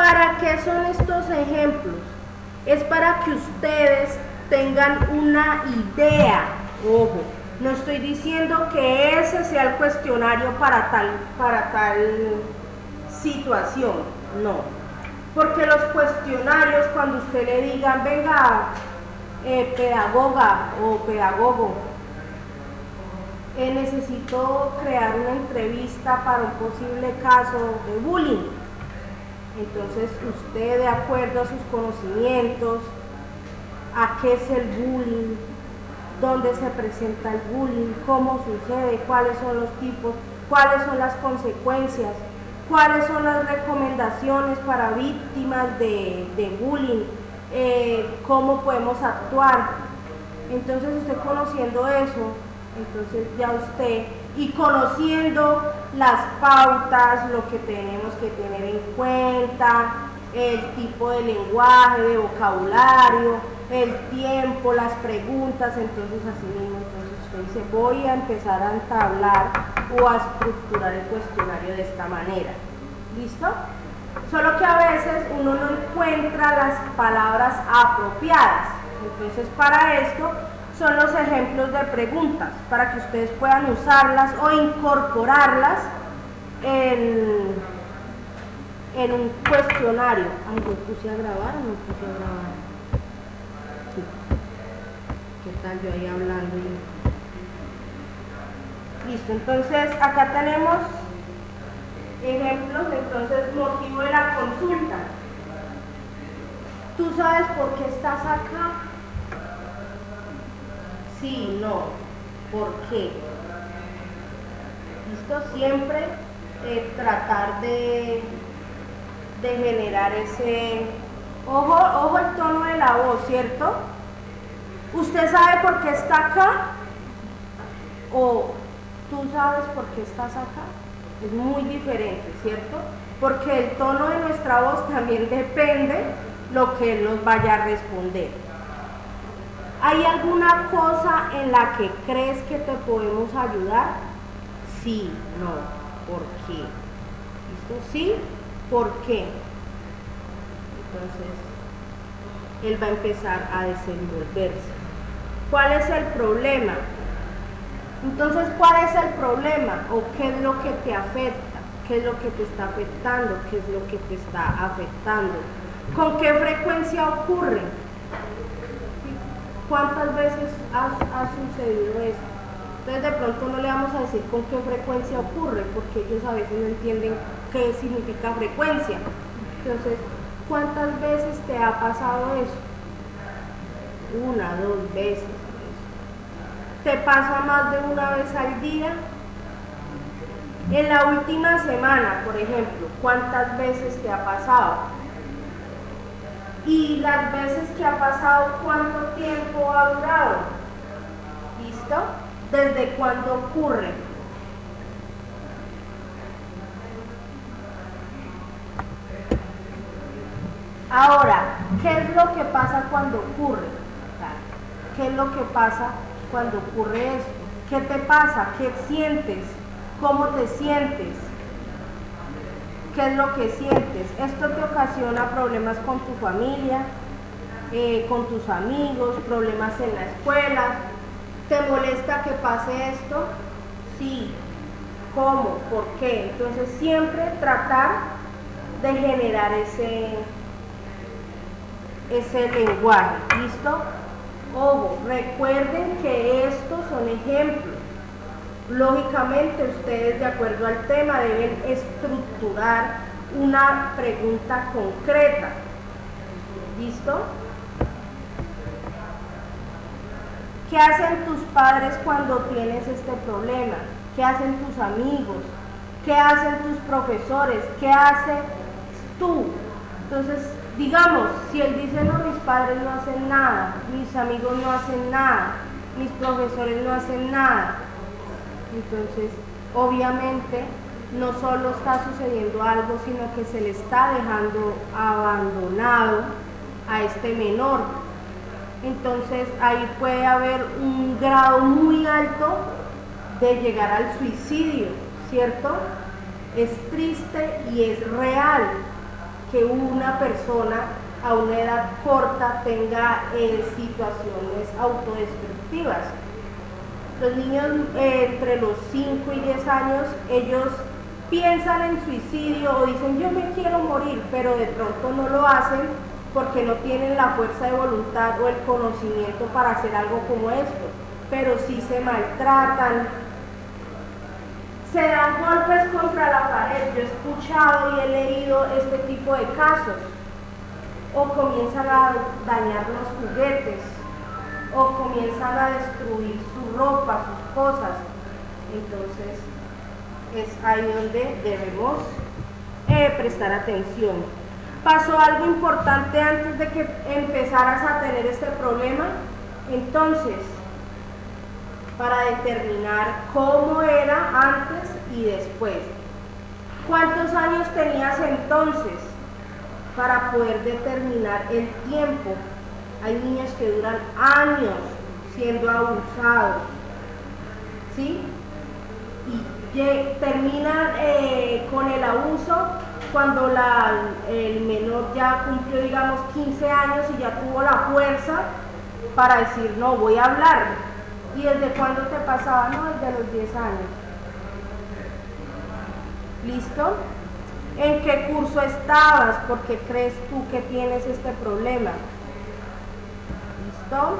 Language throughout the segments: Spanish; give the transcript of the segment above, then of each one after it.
¿Para qué son estos ejemplos? Es para que ustedes tengan una idea. Ojo, no estoy diciendo que ese sea el cuestionario para tal situación, no. Porque los cuestionarios, cuando usted le digan, venga, pedagoga o pedagogo, necesito crear una entrevista para un posible caso de bullying. Entonces usted, de acuerdo a sus conocimientos, a qué es el bullying, dónde se presenta el bullying, cómo sucede, cuáles son los tipos, cuáles son las consecuencias, cuáles son las recomendaciones para víctimas de bullying, cómo podemos actuar. Entonces usted conociendo eso, entonces ya usted, y conociendo las pautas, lo que tenemos que tener en cuenta, el tipo de lenguaje, de vocabulario, el tiempo, las preguntas, entonces así mismo, entonces usted dice, voy a empezar a entablar o a estructurar el cuestionario de esta manera. ¿Listo? Solo que a veces uno no encuentra las palabras apropiadas. Entonces para esto son los ejemplos de preguntas, para que ustedes puedan usarlas o incorporarlas en un cuestionario. Ay, ¿lo puse a grabar o no puse a grabar? Sí. ¿Qué tal yo ahí hablando? Listo, entonces acá tenemos ejemplos. Entonces, motivo de la consulta. ¿Tú sabes por qué estás acá? Sí, no. ¿Por qué? ¿Listo? Siempre tratar de generar ese... Ojo el tono de la voz, ¿cierto? ¿Usted sabe por qué está acá? ¿O tú sabes por qué estás acá? Es muy diferente, ¿cierto? Porque el tono de nuestra voz también depende lo que él nos vaya a responder. ¿Hay alguna cosa en la que crees que te podemos ayudar? Sí, no, ¿por qué? ¿Listo? Sí, ¿por qué? Entonces, él va a empezar a desenvolverse. ¿Cuál es el problema? Entonces, ¿cuál es el problema? ¿O qué es lo que te afecta? ¿Qué es lo que te está afectando? ¿Qué es lo que te está afectando? ¿Con qué frecuencia ocurre? ¿Cuántas veces ha sucedido esto? Entonces de pronto no le vamos a decir con qué frecuencia ocurre, porque ellos a veces no entienden qué significa frecuencia. Entonces, ¿cuántas veces te ha pasado eso? 1, 2 veces. ¿Te pasa más de una vez al día? En la última semana, por ejemplo, ¿cuántas veces te ha pasado? Y las veces que ha pasado, ¿cuánto tiempo ha durado? ¿Listo? ¿Desde cuándo ocurre? Ahora, ¿qué es lo que pasa cuando ocurre? ¿Qué es lo que pasa cuando ocurre esto? ¿Qué te pasa? ¿Qué sientes? ¿Cómo te sientes? ¿Qué es lo que sientes? Esto te ocasiona problemas con tu familia, con tus amigos, problemas en la escuela. ¿Te molesta que pase esto? Sí. ¿Cómo? ¿Por qué? Entonces siempre tratar de generar ese lenguaje. ¿Listo? Ojo, recuerden que estos son ejemplos. Lógicamente ustedes, de acuerdo al tema, deben estructurar una pregunta concreta. ¿Listo? ¿Qué hacen tus padres cuando tienes este problema? ¿Qué hacen tus amigos? ¿Qué hacen tus profesores? ¿Qué haces tú? Entonces, digamos, si él dice, no, mis padres no hacen nada, mis amigos no hacen nada, mis profesores no hacen nada, entonces, obviamente, no solo está sucediendo algo, sino que se le está dejando abandonado a este menor. Entonces, ahí puede haber un grado muy alto de llegar al suicidio, ¿cierto? Es triste y es real que una persona a una edad corta tenga situaciones autodestructivas. Los niños entre los 5 y 10 años, ellos piensan en suicidio o dicen yo me quiero morir, pero de pronto no lo hacen porque no tienen la fuerza de voluntad o el conocimiento para hacer algo como esto, pero sí se maltratan, se dan golpes contra la pared. Yo he escuchado y he leído este tipo de casos, o comienzan a dañar los juguetes, o comienzan a destruir su ropa, sus cosas. Entonces es ahí donde debemos prestar atención. ¿Pasó algo importante antes de que empezaras a tener este problema? Entonces, para determinar cómo era antes y después. ¿Cuántos años tenías entonces? Para poder determinar el tiempo. Hay niños que duran años siendo abusados, ¿sí? Y terminan con el abuso cuando el menor ya cumplió, digamos, 15 años y ya tuvo la fuerza para decir, no, voy a hablar. ¿Y desde cuándo te pasaba? No, desde los 10 años. ¿Listo? ¿En qué curso estabas? ¿Por qué crees tú que tienes este problema? ¿Listo?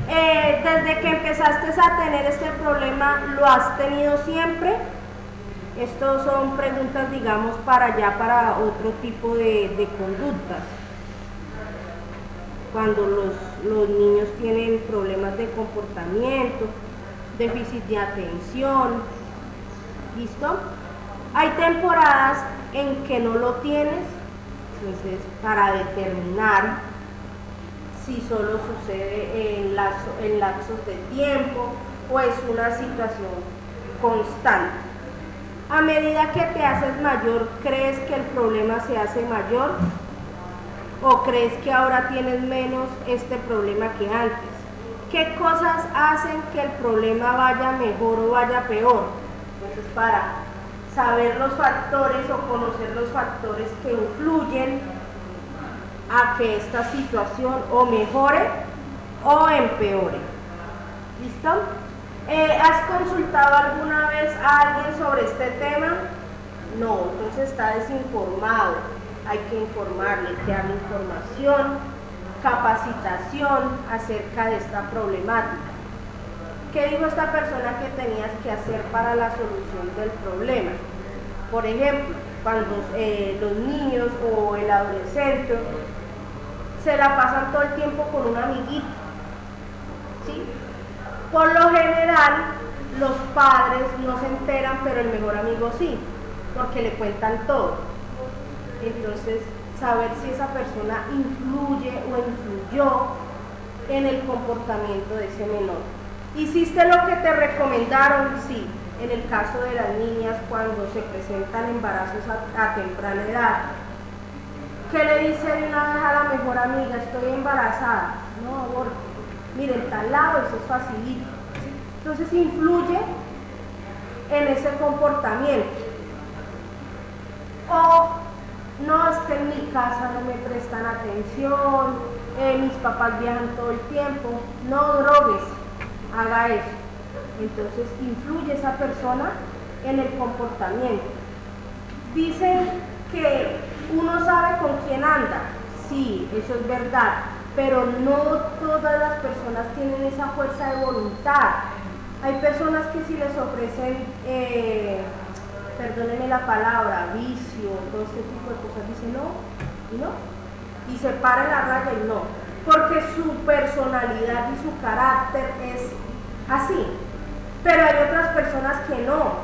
Desde que empezaste a tener este problema, ¿lo has tenido siempre? Estas son preguntas, digamos, para otro tipo de conductas. Cuando los niños tienen problemas de comportamiento, déficit de atención, ¿listo? Hay temporadas en que no lo tienes, entonces para determinar si solo sucede en lapsos de tiempo o es una situación constante. A medida que te haces mayor, ¿crees que el problema se hace mayor? ¿O crees que ahora tienes menos este problema que antes? ¿Qué cosas hacen que el problema vaya mejor o vaya peor? Entonces, para saber los factores o conocer los factores que influyen a que esta situación o mejore o empeore. ¿Listo? ¿Has consultado alguna vez a alguien sobre este tema? No, entonces está desinformado. Hay que informarle, que haga información, capacitación acerca de esta problemática. ¿Qué dijo esta persona que tenías que hacer para la solución del problema? Por ejemplo, cuando los niños o el adolescente se la pasan todo el tiempo con un amiguito, ¿sí? Por lo general, los padres no se enteran, pero el mejor amigo sí, porque le cuentan todo. Entonces, saber si esa persona influye o influyó en el comportamiento de ese menor. ¿Hiciste lo que te recomendaron? Sí. En el caso de las niñas, cuando se presentan embarazos a temprana edad, ¿qué le dice de una vez a la mejor amiga? Estoy embarazada. No, aborto. Miren, tal lado, eso es facilito. Entonces, influye en ese comportamiento. O no, es que en mi casa no me prestan atención, mis papás viajan todo el tiempo. No drogues, haga eso. Entonces influye esa persona en el comportamiento. Dicen que uno sabe con quién anda. Sí, eso es verdad, pero no todas las personas tienen esa fuerza de voluntad. Hay personas que si les ofrecen perdónenme la palabra, vicio, todo este tipo de cosas, dice no, y no, y se para en la raya y no, porque su personalidad y su carácter es así. Pero hay otras personas que no,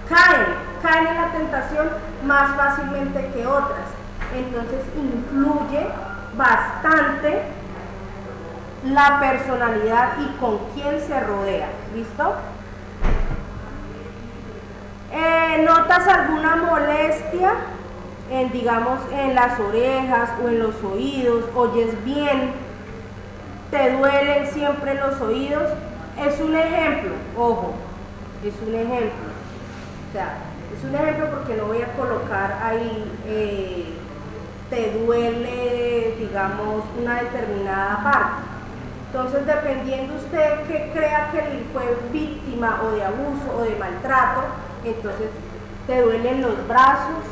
caen en la tentación más fácilmente que otras. Entonces influye bastante la personalidad y con quién se rodea. ¿Listo? ¿Notas alguna molestia digamos, en las orejas o en los oídos? ¿Oyes bien? ¿Te duelen siempre los oídos? Es un ejemplo, ojo, es un ejemplo. O sea, es un ejemplo porque no voy a colocar ahí digamos, una determinada parte. Entonces, dependiendo usted que crea que fue víctima o de abuso o de maltrato, entonces te duelen los brazos,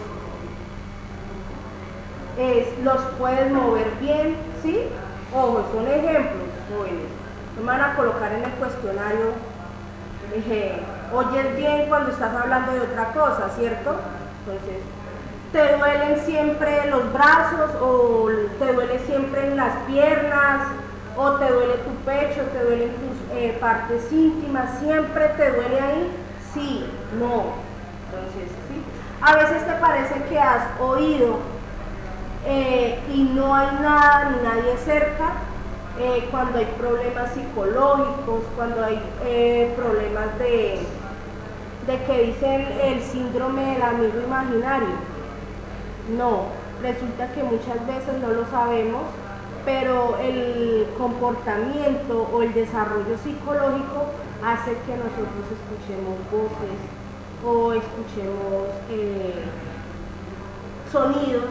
los puedes mover bien, ¿sí? Ojo, son ejemplos, jóvenes. No me van a colocar en el cuestionario, oyes bien cuando estás hablando de otra cosa, ¿cierto? Entonces, ¿te duelen siempre los brazos o te duele siempre en las piernas? ¿O te duele tu pecho, te duelen tus partes íntimas? ¿Siempre te duele ahí? Sí, no. Entonces, ¿sí? A veces te parece que has oído y no hay nada ni nadie cerca, cuando hay problemas psicológicos, cuando hay problemas de que dicen el síndrome del amigo imaginario. No, resulta que muchas veces no lo sabemos, pero el comportamiento o el desarrollo psicológico hace que nosotros escuchemos voces o escuchemos sonidos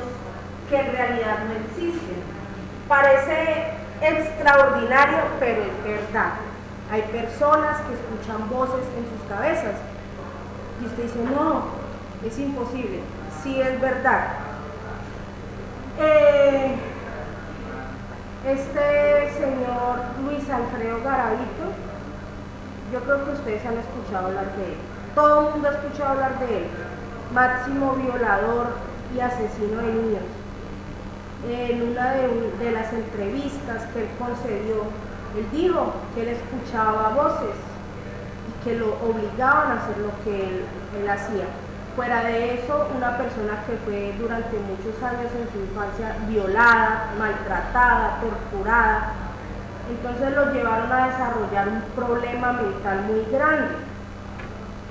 que en realidad no existen. Parece extraordinario, pero es verdad. Hay personas que escuchan voces en sus cabezas y usted dice, no, es imposible. Sí, es verdad. Este señor Luis Alfredo Garavito, yo creo que ustedes han escuchado hablar de él. Todo el mundo ha escuchado hablar de él. Máximo violador y asesino de niños. En una de las entrevistas que él concedió, él dijo que él escuchaba voces y que lo obligaban a hacer lo que él hacía. Fuera de eso, una persona que fue durante muchos años en su infancia violada, maltratada, torturada, entonces lo llevaron a desarrollar un problema mental muy grande.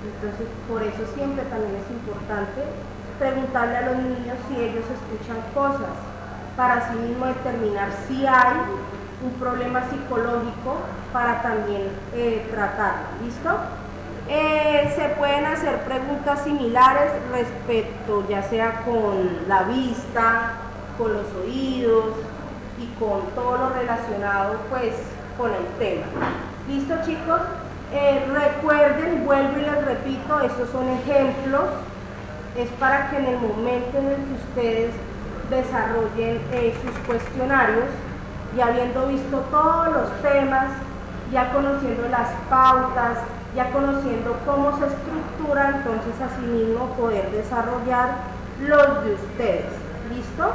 Entonces, por eso siempre también es importante preguntarle a los niños si ellos escuchan cosas, para así mismo determinar si hay un problema psicológico para también tratarlo. ¿Listo? Se pueden hacer preguntas similares respecto, ya sea con la vista, con los oídos y con todo lo relacionado pues con el tema. ¿Listo, chicos? Recuerden, vuelvo y les repito, estos son ejemplos, es para que en el momento en el que ustedes desarrollen sus cuestionarios y habiendo visto todos los temas, ya conociendo las pautas, ya conociendo cómo se estructura, entonces asimismo poder desarrollar los de ustedes. ¿Listo?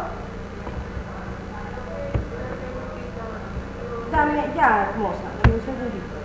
Dame, ya, hermosa, dame un segundito.